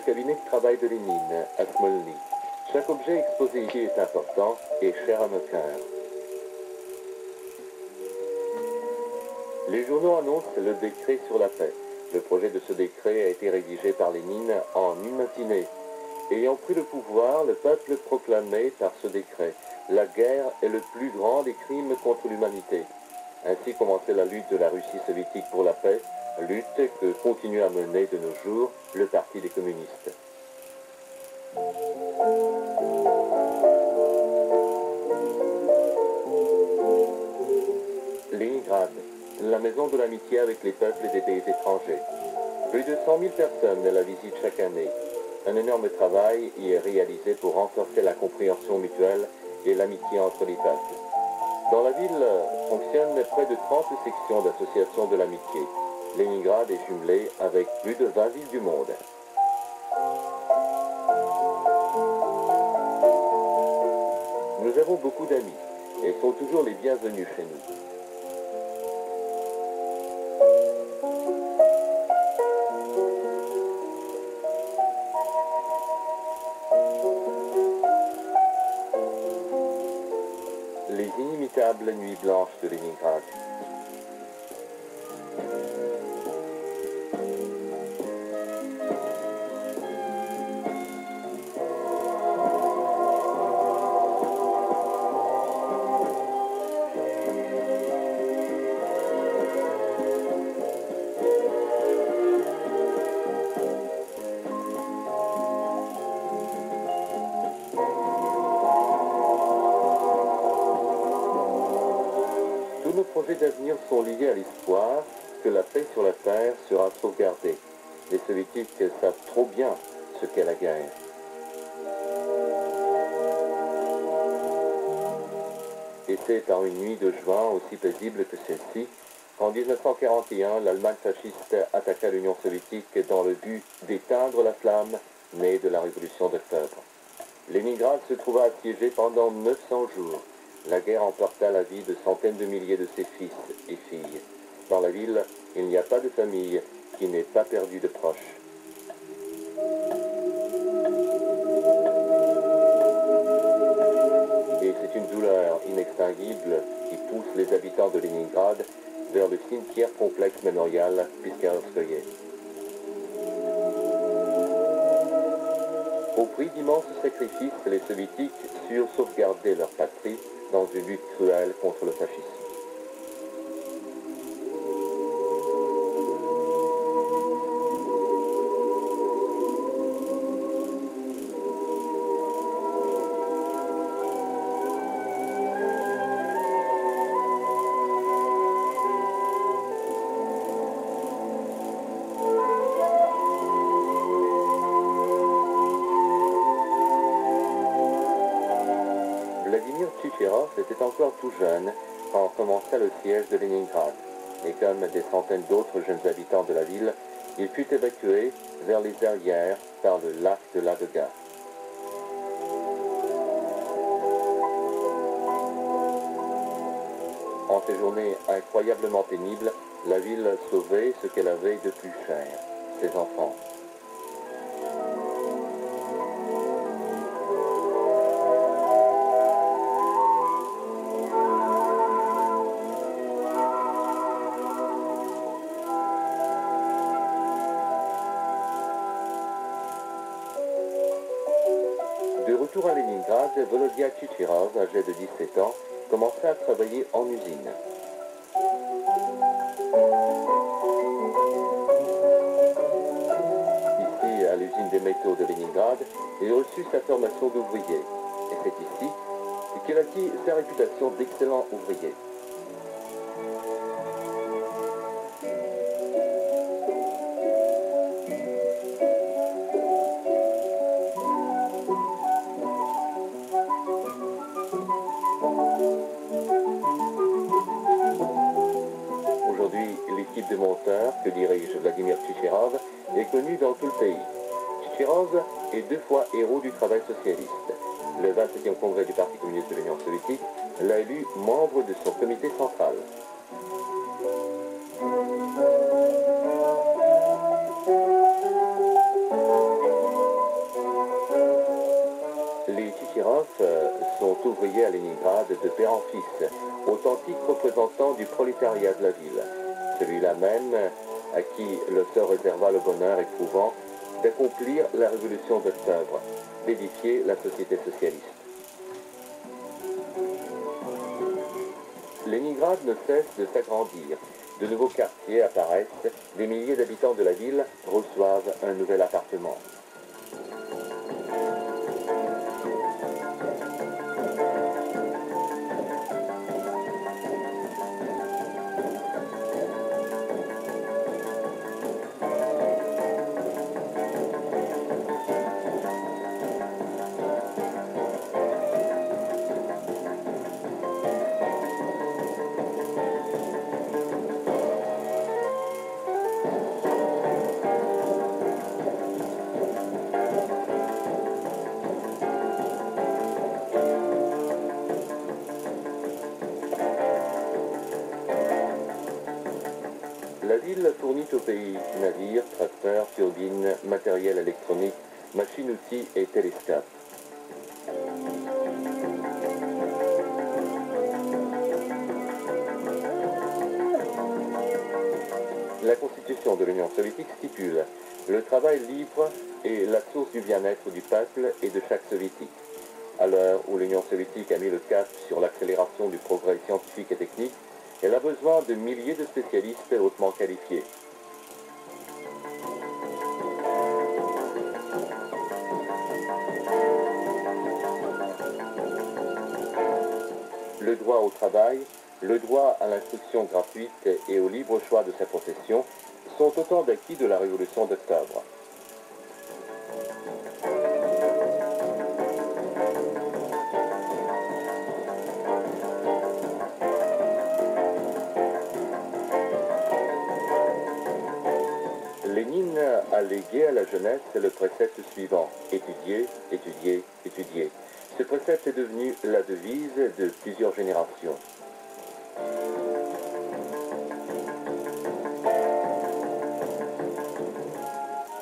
cabinet de travail de Lénine, à Smolny. Chaque objet exposé ici est important et cher à nos cœurs. Les journaux annoncent le décret sur la paix. Le projet de ce décret a été rédigé par Lénine en une matinée. Ayant pris le pouvoir, le peuple proclamait par ce décret: la guerre est le plus grand des crimes contre l'humanité. Ainsi commençait la lutte de la Russie soviétique pour la paix, lutte que continue à mener de nos jours le Parti des communistes. Léningrad, la maison de l'amitié avec les peuples des pays étrangers. Plus de 100 000 personnes la visitent chaque année. Un énorme travail y est réalisé pour renforcer la compréhension mutuelle et l'amitié entre les peuples. Dans la ville fonctionnent près de 30 sections d'associations de l'amitié. Léningrad est jumelé avec plus de 20 villes du monde. Nous avons beaucoup d'amis et ils sont toujours les bienvenus chez nous. Les inimitables nuits blanches de Léningrad. Tous nos projets d'avenir sont liés à l'espoir que la paix sur la terre sera sauvegardée. Les soviétiques savent trop bien ce qu'est la guerre. Et c'est en une nuit de juin aussi paisible que celle-ci qu'en 1941, l'Allemagne fasciste attaqua l'Union soviétique dans le but d'éteindre la flamme née de la révolution d'octobre. Léningrad se trouva assiégé pendant 900 jours. La guerre emporta la vie de centaines de milliers de ses fils et filles. Dans la ville, il n'y a pas de famille qui n'ait pas perdu de proches. Et c'est une douleur inextinguible qui pousse les habitants de Léningrad vers le cimetière complexe mémorial Piskarovskoye. Au prix d'immenses sacrifices, les soviétiques surent sauvegarder leur patrie dans une lutte cruelle contre le fascisme. Vladimir Tchitcherov était encore tout jeune quand commença le siège de Léningrad. Et comme des centaines d'autres jeunes habitants de la ville, il fut évacué vers les arrières par le lac de Ladoga. En ces journées incroyablement pénibles, la ville sauvait ce qu'elle avait de plus cher, ses enfants. De retour à Léningrad, Volodya Tchitcherov, âgé de 17 ans, commença à travailler en usine. Ici, à l'usine des métaux de Léningrad, il reçut sa formation d'ouvrier. Et c'est ici qu'il acquit sa réputation d'excellent ouvrier. Aujourd'hui, l'équipe de monteurs que dirige Vladimir Tchitcherov est connue dans tout le pays. Tchitcherov est 2 fois héros du travail socialiste. Le 27e congrès du Parti communiste de l'Union soviétique l'a élu membre de son comité central. de père en fils, authentique représentant du prolétariat de la ville, celui-là même à qui le sort réserva le bonheur éprouvant d'accomplir la révolution d'octobre, d'édifier la société socialiste. Leningrad ne cesse de s'agrandir. De nouveaux quartiers apparaissent, des milliers d'habitants de la ville reçoivent un nouvel appartement. La ville fournit au pays navires, tracteurs, turbines, matériel électronique, machines-outils et télescopes. La constitution de l'Union soviétique stipule le travail libre est la source du bien-être du peuple et de chaque soviétique. À l'heure où l'Union soviétique a mis le cap sur l'accélération du progrès scientifique et technique, elle a besoin de milliers de spécialistes hautement qualifiés. Le droit au travail, le droit à l'instruction gratuite et au libre choix de sa profession sont autant d'acquis de la Révolution d'octobre. Lénine a légué à la jeunesse le précepte suivant: étudier, étudier, étudier. Ce précepte est devenu la devise de plusieurs générations.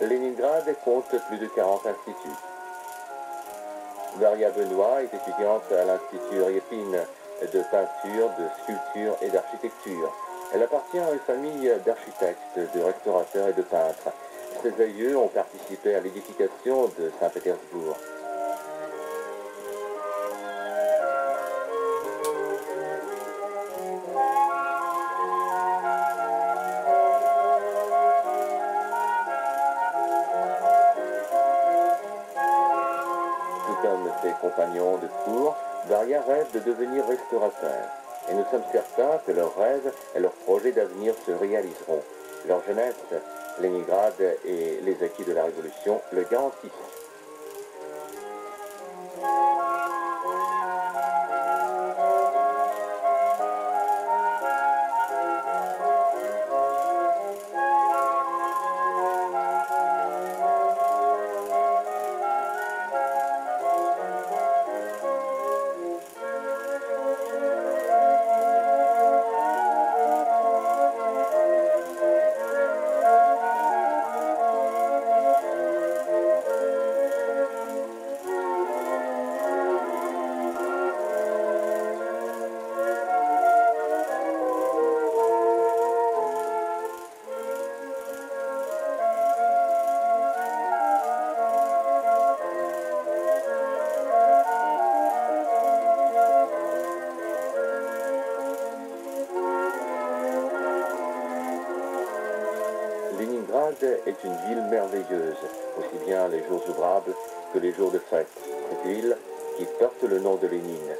Leningrad compte plus de 40 instituts. Daria Benoît est étudiante à l'Institut Riepine de peinture, de sculpture et d'architecture. Elle appartient à une famille d'architectes, de restaurateurs et de peintres. Ses aïeux ont participé à l'édification de Saint-Pétersbourg. Tout comme ses compagnons de cour, Daria rêve de devenir restaurateur. Et nous sommes certains que leurs rêves et leurs projets d'avenir se réaliseront. Leur jeunesse, Leningrad et les acquis de la Révolution le garantissent. Leningrad est une ville merveilleuse, aussi bien les jours ouvrables que les jours de fête. Cette ville qui porte le nom de Lénine.